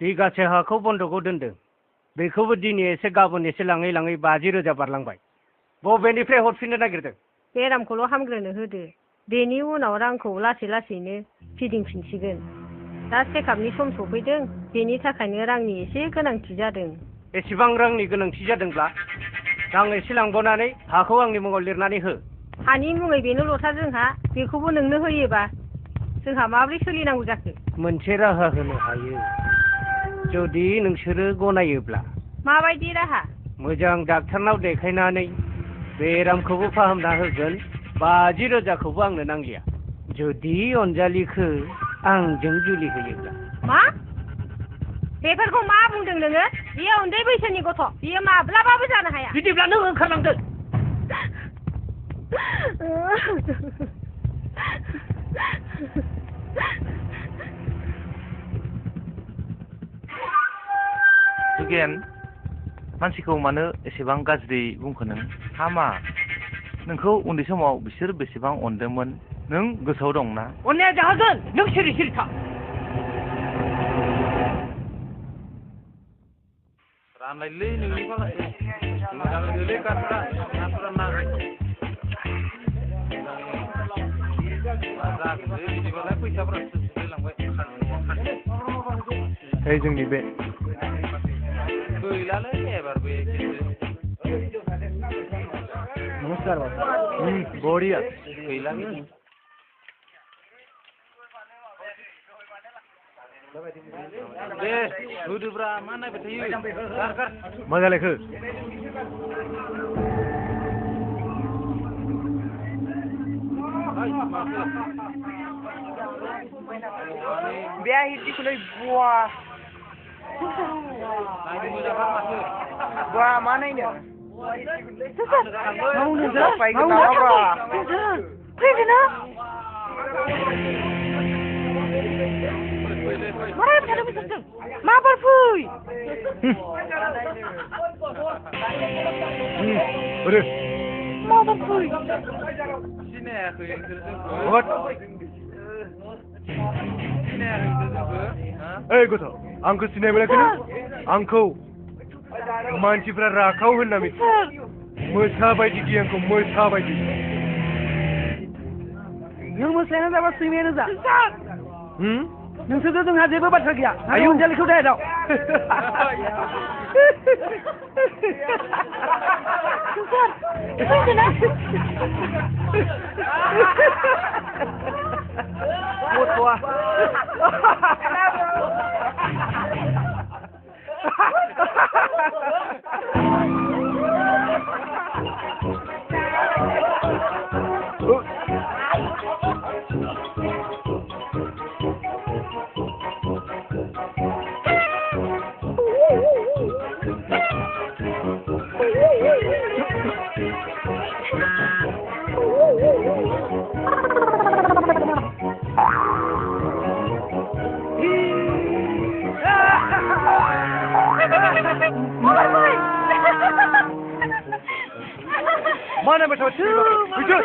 बिगासे हाखौ बन्दकआव दोनदों बेखौबो दिनै एसे गाबोन एसे लाङै लाङै 50,000 बारलांबाय बबेनिफ्राय हरफिननो नागिरदों बेरामखौल' हामग्रोनो होदो बेनि उनाव रांखौ लासै लासैनो फिदिंफिनसिगोन दा चेकआपनि सम सफैदों बेनि थाखायनो रांनि एसे गोनांथि जादों एसेबां रांनि गोनांथि जादोंब्ला रां एसे लांबावनानै हाखौ आंनि मुङाव लिरनानै हो हानि मुङै बेनोल'थार जोंहा बेखौबो नोंनो होयोबा जोंहा माबोरै सोलिनांगौ जाखो मोनसे राहा होनो हायो जुदि नोंसोरो गनायोब्ला माबायदि राहा मोजां डाक्टारनाव देखायनानै बेरामखौबो फाहामना होगोन 50,000खौबो आंनो नांलिया जुदि अनजालिखौ आंजों जुलि होयोब्ला मा बेफोरखौ मा बुंदों नोङो बियो उन्दै बैसोनि गथ' बियो माब्लाबाबो जानो हाया बिदिब्ला नों ओंखारलांदो जुगेन मानसिखौ मानो एसेबां गाज्रि बुंखो नों हामा नोंखौ उन्दै समाव बिसोर बेसेबां अनदोंमोन नों गोसोआव दंना अननाया जाहागोन नों सिरि सिरि था रानलायलै नोंनि फालासै मोजाङैनोलै गारफ्रा नाफोराना जागोनलै बिदिबालाय फैसाफोरा थोलायलांबाय जोंनि बे गैलालै एबारबो एखेसो नमस्कार बढिया गैलालै दे होदोब्रा मा नायबाय थायो मा जालायखो Biar hidup kulai buah. नायनो मोजांथार माथो Buah mana ini? mau nunjuk? Mau apa? फैगोना मारै थादों बिसोरजों माबार फै ओरै माबार फै सिनायाखै नोंसोर जोंखौ हट सिनायाखै नोंसोर जोंखौ ओइ गथ' आंखौ सिनाय मोनाखै नों आंखौ मानसिफ्रा राखाव होनना मिथियो मोसा बायदि गियानखौ मोसा बायदि नों मोसायानो जाबा सैमायानो जा नोंसोरजों जोंहा जेबो बाथ्रा गैया आयु अनजालिखौ दायदाव Mana macam tu? Wujud.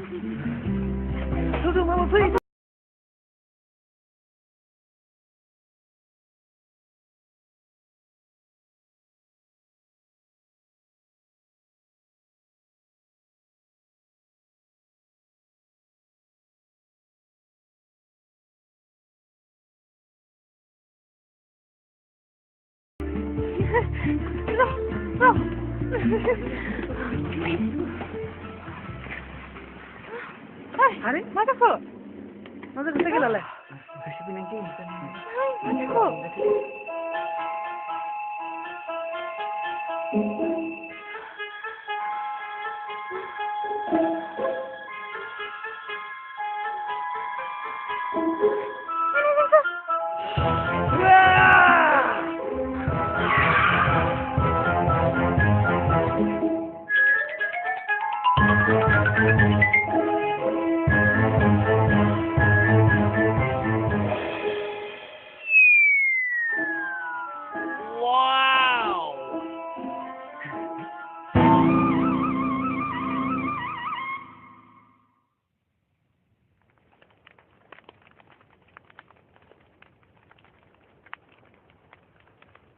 Tuh, mama fui. Hari, mana kau? Mana kau pergi lalu? Kasih pinang kau. Mana kau?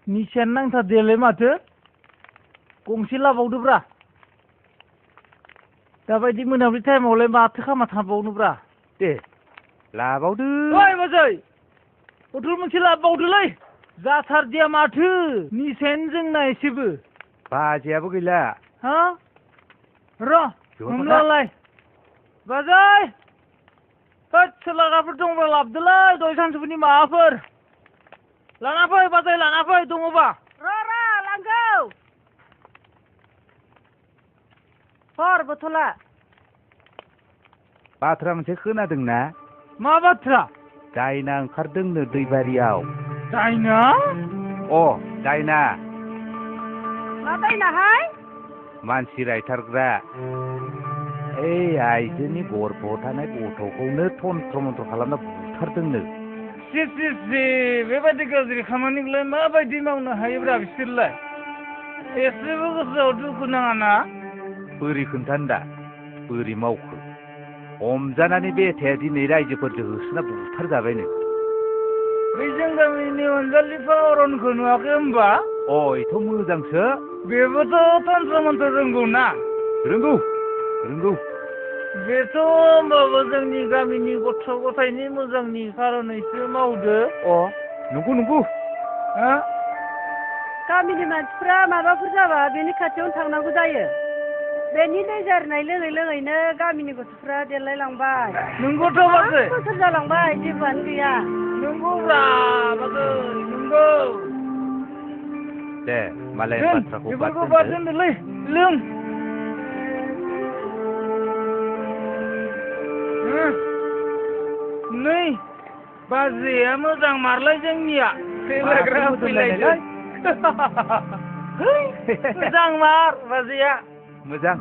Nisan नांथारदोंलै माथो गंसे लाबावदोब्रा दाबायदि मोनाबिलि टाइमावलाय माथो खामा थाबावनोब्रा दे लाबावदो ओइ बाजै बथल मोनसे लाबावदोलै जाथारदिया माथो निसायानो जोंना एसेबो बाजैयाबो गैला हा र' हमलालाय बाजै होद सोलागाफोर दंब्ला लाबोदोलै दहाय सानजौफुनि माबाफोर लाना फै बाजै लाना फै दङबा लांगौ हर बथला बाथ्रा मोनसे खोनादोंना मा बाथ्रा दायना ओंखारदोंनो दैबारियाव दायना अ दायना मा दायनाहाय मानसि रायथारग्रा ओइ आइजोनि गर्भआव थानाय गथ'खौनो तन्त्र मन्त्र खालामना बुथारदोंनो सि बेबायदि गाज्रि खामानिखौलाय माबायदि मावनो हायोब्रा बिसोरलाय एसेबो गोसोआव दुखु नाङाना बोरै खोन्थानो दा बोरै मावखो हमजानानै बेथाया दिनै रायजोफोरजों होसोना बुथारजाबायनो बैजों गामिनि अनजालिफा अरनखौ नुवाखै होमबा अ एथ' मोजांसो बेबोथ' तन्त्र मन्त्र रोंगौ ना रोंगौ बेथ' होमबाबो जोंनि गामिनि गथ' गथायनि मोजांनि खार'नैसो मावदो अ नंगौ हा गामिनि मानसिफ्रा माबाफोर जाबा बेनि खाथियावनो थांनांगौ जायो बेनि दै जारिनाय लोङैनो गामिनि गथ'फ्रा देरलाय लांबाय नंगौथ' बाजै बोसोर जालांबाय जेबोआनो गैया नंगौब्रा बाजै नंगौ दे मालाय बाथ्राखौ बेफोरखौ बाद दोनदोलै लों नै बाजैया मोजां मारलाय जोंनिया फैलायग्रा फैलायलाय मोजां मार बाजैया मोजां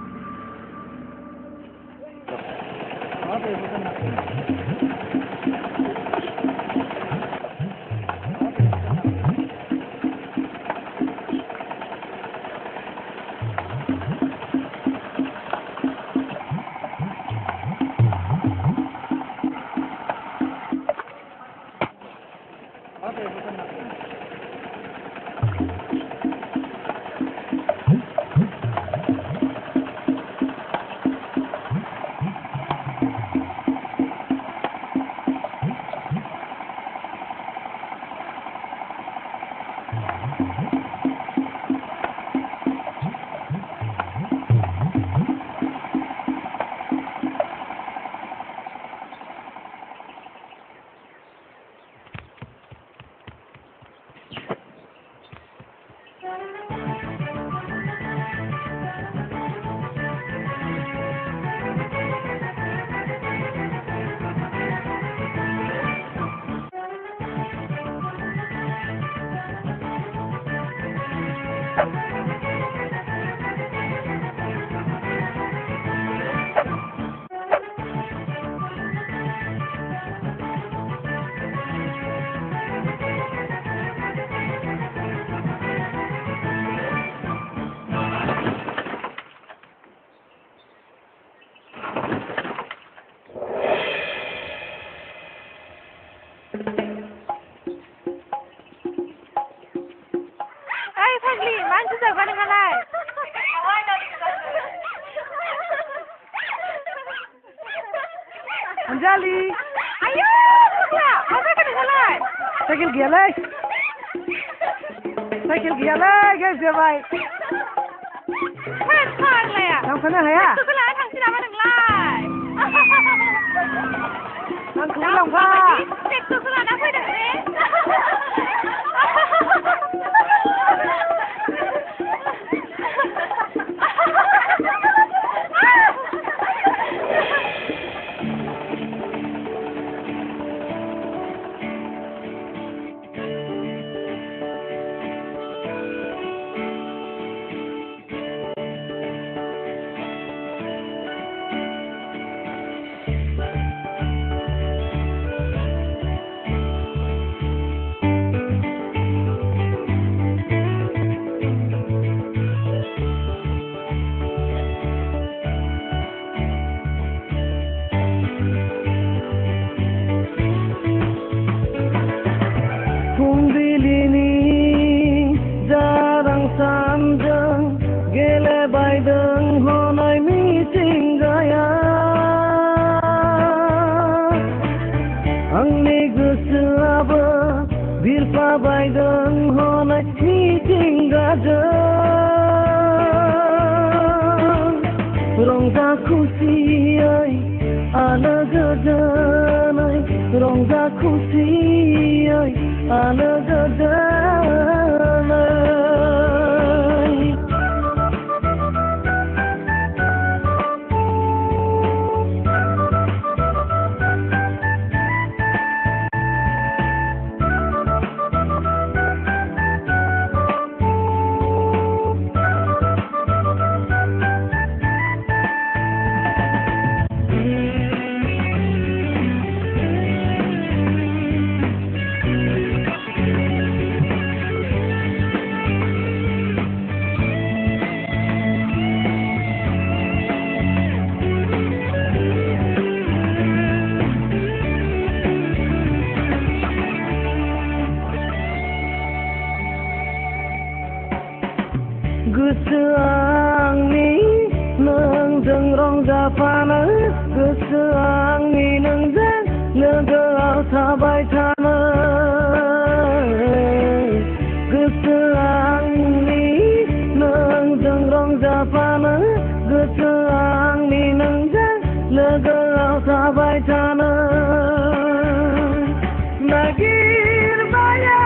ओइ फाग्लि मानसि जाबा नोंहालाय अनजालि आयौ फाग्ला मा जाखो नोंहालाय साइकेल गैयालै गाज्रि जाबाय होद फाग्लाया थांफानो हाया ट्रेक्टरखौ लाना थांसै नामा नोंलाय आंखौबो लांफा ट्रेक्टरखौ लाना फैदों ने रंजा खुसियै आलो गोजोनै रंजा खुसियै आलो गोजोनै गोसो आंनि नोंजों रंजाफानो गोसो आंनि नोंजों लोगोआव थाबाय थानो गोसो आंनि नोंजों रंजाफानो गोसो आंनि नोंजों लोगोआव थाबाय थानो नागिरबाया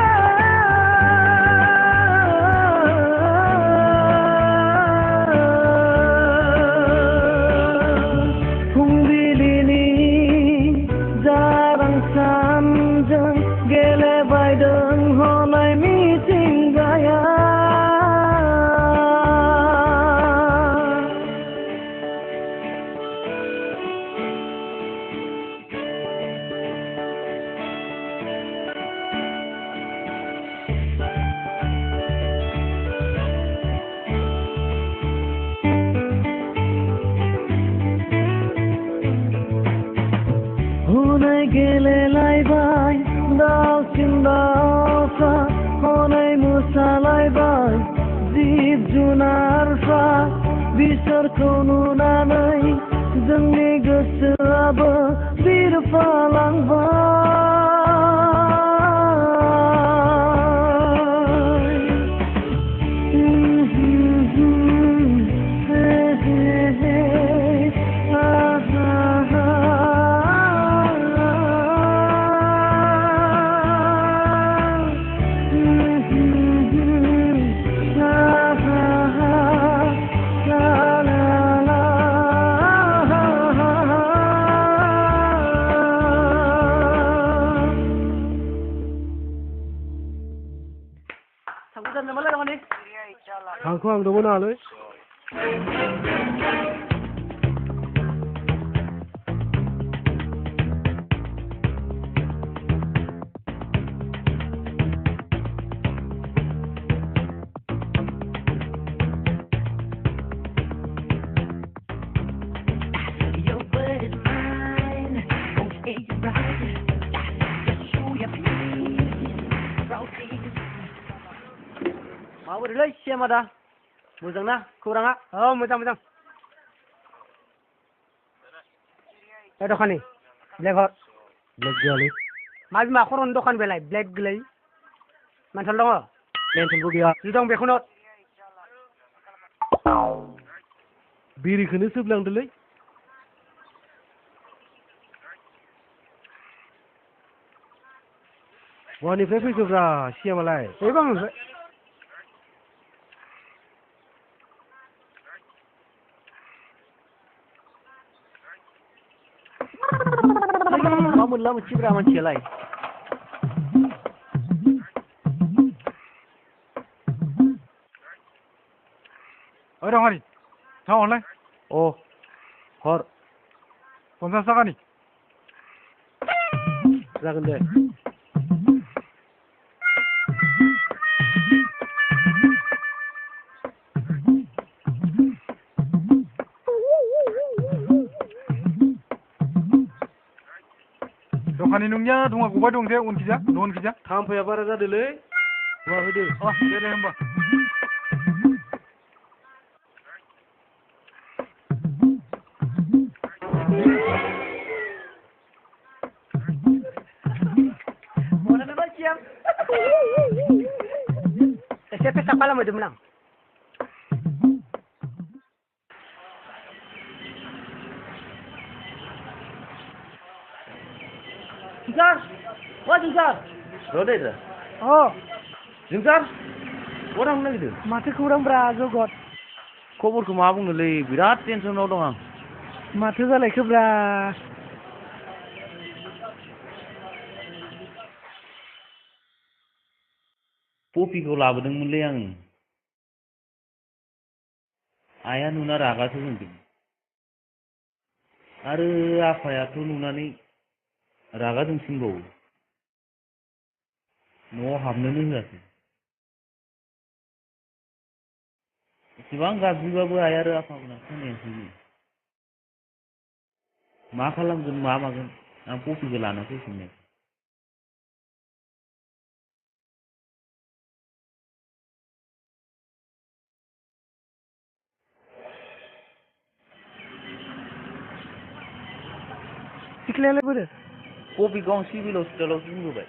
गेलेलायबाय दाउसिन दाउसा हनै मोसालायबाय जिब जुनारफ्रा बिसोरखौ नुनानै जोंनि गोसोआबो बिरफालांबाय थांखौ आंदोंमोन नालाय माबोरैलै सियामा दा मोजां ना खौराङा मोजां मोजां दखानि ब्लेक हर ब्लेक गैयालै मा बिमा खर'नि दखान बेलाय ब्लेक गोलै मानसिल दङ पेन्सनबो गैया जि दं बेखौनो बिरिखौनो सोबलांदोलै बहानिफ्राय फैखोब्रा सियामालाय बेबो आंनिफ्राय मा मोनला मोनसिब्रा मानसियालाय रङारि थाव हरलाय अ हर 50 थाखानि जागोन दे दखानि नोंनिया धुङा गबाय दं जे उनखिजा उनखिजा थाम्फैया बारा जादोलै मा होदो दे होमबा एसे पेसाब खालामहैदोंमोन आं जुंसार मा जुंसार र'दै दा जोंसार बहा थांनो नागिरदों माथो खौरांब्रा जगत खबरखौ मा बुंनोलै बिराद टेनसनाव दं आं माथो जालायखोब्रा पपिखौ लाबोदोंमोनलै आं आइया नुना रागासो जोंदों आरो आफायाथ' नुनानै रागा जोंसिनबावो न'आव हाबनोनो होआसै एसेबां गाबज्रिबाबो आइ आरो आफामोना खोनायासै मा खालामगोन मा मागोन आं पपिखौ लाना फैफिननो सिख्लायालाय बोरो पपिखौ आं सिभिल हस्पिटालावसो दोनबोबाय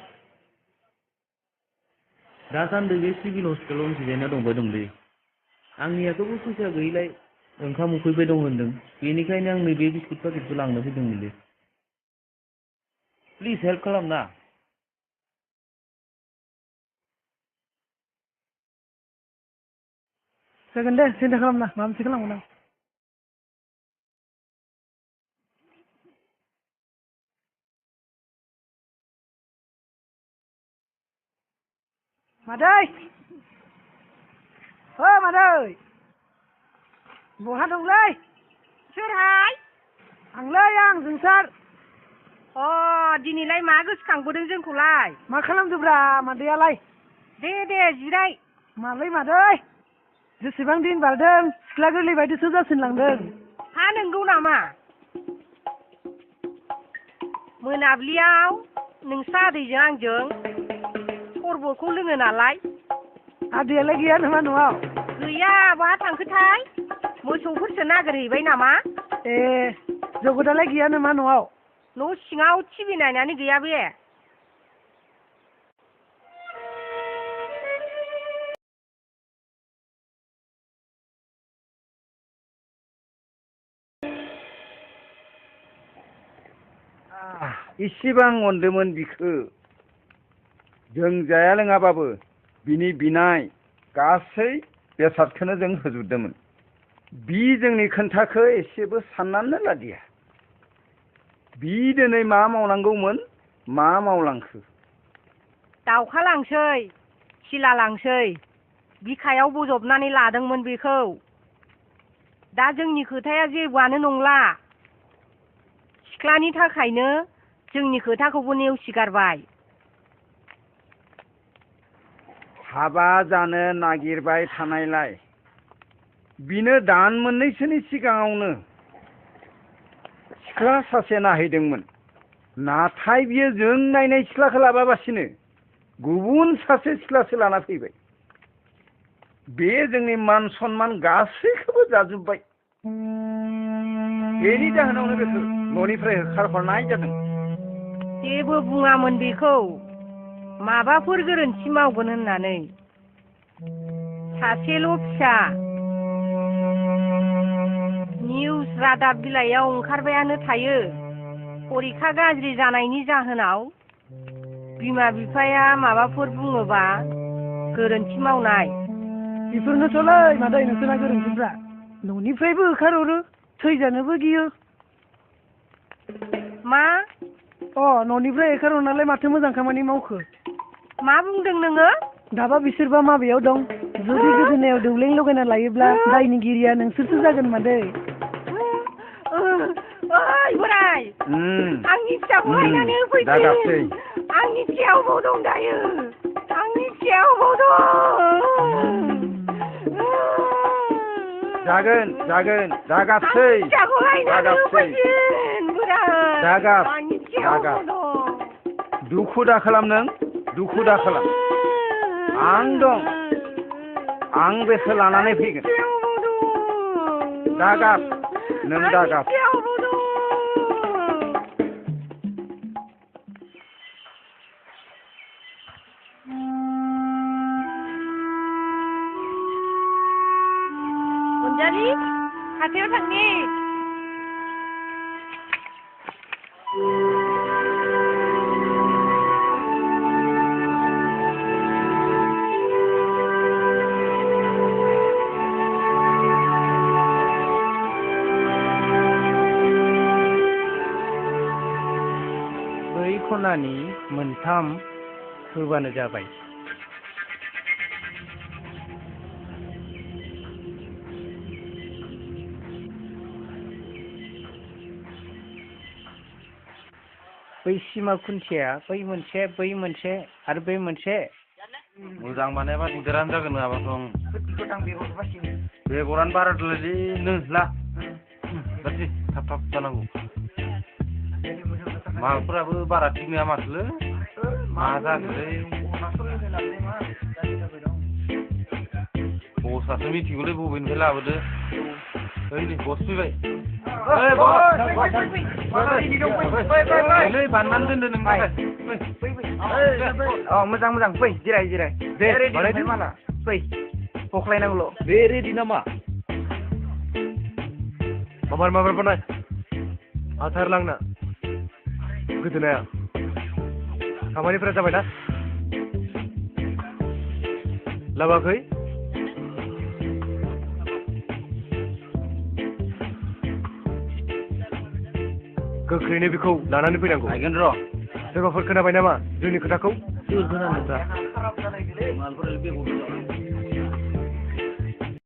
दासान्दि बे सिभिल हस्पिटालाव जिरायना दंबाय दंलै आंनियाथ'बो फैसा गैयिलाय ओंखाम उखैबाय दं होनदों बेनिखायनो आं नैबे बिस्कुट पाकेटखौ लांनो फैदोंमोनलै प्लिज हेल्प खालामना जागोन दे सिन्था खालामना माबा मोनसे खालामगोन आं मादै मादै बहा दंलै सोरहाय आंलै आं जोंसार दिनैलाय मा गोसोखांबोदों जोंखौलाय मा खालामदोब्रा मादैयालाय दे जिराय मालै मादै जेसेबां दिन बारदों सिख्ला गोरलै बायदिसो जासिनलांदों हा नंगौ नामा मोनाबिलियाव नोंस्रा आदैजों आंजों सरबतखौ लोङो नालाय आदैयालाय गैया नामा न'आव गैया बहा थांखोथाय मोसौफोरसो नागिरहैबाय नामा ए जगतआलाय गैया नामा न'आव न' सिङाव टिभि नायनानै गैया बे इसेबां अनदोंमोन बिखो जों जाया लोङाबाबो बिनि बिनाय गासै बेसादखौनो जों होजोबदोंमोन बि जोंनि खोन्थाखौ एसेबो साननानै लादिया बि दिनै मा मावनांगौमोन मा मावलांखो दावखा लांसै सिला लांसै बिखायाव बजबनानै लादोंमोन बेखौ दा जोंनि खोथाया जेबोआनो नंला सिख्लानि थाखायनो जोंनि खोथाखौबो नेवसिगारबाय हाबा जानो नागिरबाय थानायलाय बिनो दान मोननैसोनि सिगाङावनो सिख्ला सासे नाहैदोंमोन नाथाय बियो जों नायनाय सिख्लाखौ लाबाबासिनो गुबुन सासे सिख्लासो लाना फैबाय बे जोंनि मान सन्मान गासैखौबो जाजोब्बाय बेनि जाहोनावनो बेखौ न'निफ्राय होखारहरनाय जादों जेबो बुङामोन बेखौ माबाफोर गोरोन्थि मावगोन होननानै सासेल' फिसा निउस रादाब बिलाइयाव ओंखारबायानो थायो परिखा गाज्रि जानायनि जाहोनाव बिमा बिफाया माबाफोर बुङोबा गोरोन्थि मावनाय बेफोरनोथ'लै मादै नोंसोरना गोरोन्थिफ्रा न'निफ्रायबो होखारहरो थैजानोबो गियो मा न'निफ्राय होखारहरनालाय माथो मोजां खामानि मावखो मा बुंदों नोङो दाबा बिसोरबा माबेयाव दं जुदि गोदोनायाव दौलें लगायना लायोब्ला दायनिगिरिया नोंसोरसो जागोन मादै ओइ बोराय आंनि फिसाखौ लायनानै होफैदो आंनि फिसाया अबाव दं दायो आंनि फिसाया अबाव दं जागोन दागाबसै फिसाखौ लायनानै होफैगोन बोराय दागाब आंनि फिसाया अबाव दं दुखु दा खालाम नों दुखु दा खालाम आं दं आं बेखौ लानानै फैगोन दागाब नों दागाब अनजालि हाथायाव थांनि बै खनानि मोनथाम होबानो जाबाय बै सिमा खुन्थिया बै मोनसे आरो बै मोनसे मोजां बानायबा दिगदारानो जागोन नङाबाथ' बेगरानो बाराद्रायलै नों ला गासै थाब जानांगौ मालफोराबो बारा थिग नङा माथोलै मा जाखोलै बसआसो मिथिगौलै बबेनिफ्राय लाबोदो ओइ नै बस फैबाय नै बाननानै दोनदो नों मोजां फै जिराय दे बानायदो माला फै हख्लायनांगौल' बे रेडि नामा माबार बानाय आथारलांना गोदोनाया खामानिफोरा जाबायना लाबाखै गोख्रैनो बेखौ लानानै फैनांगौ लायगोन र' सोरबाफोर खोनाबाय नामा जोंनि खोथाखौ सोर खोनानोब्रा मालफोरा बेगर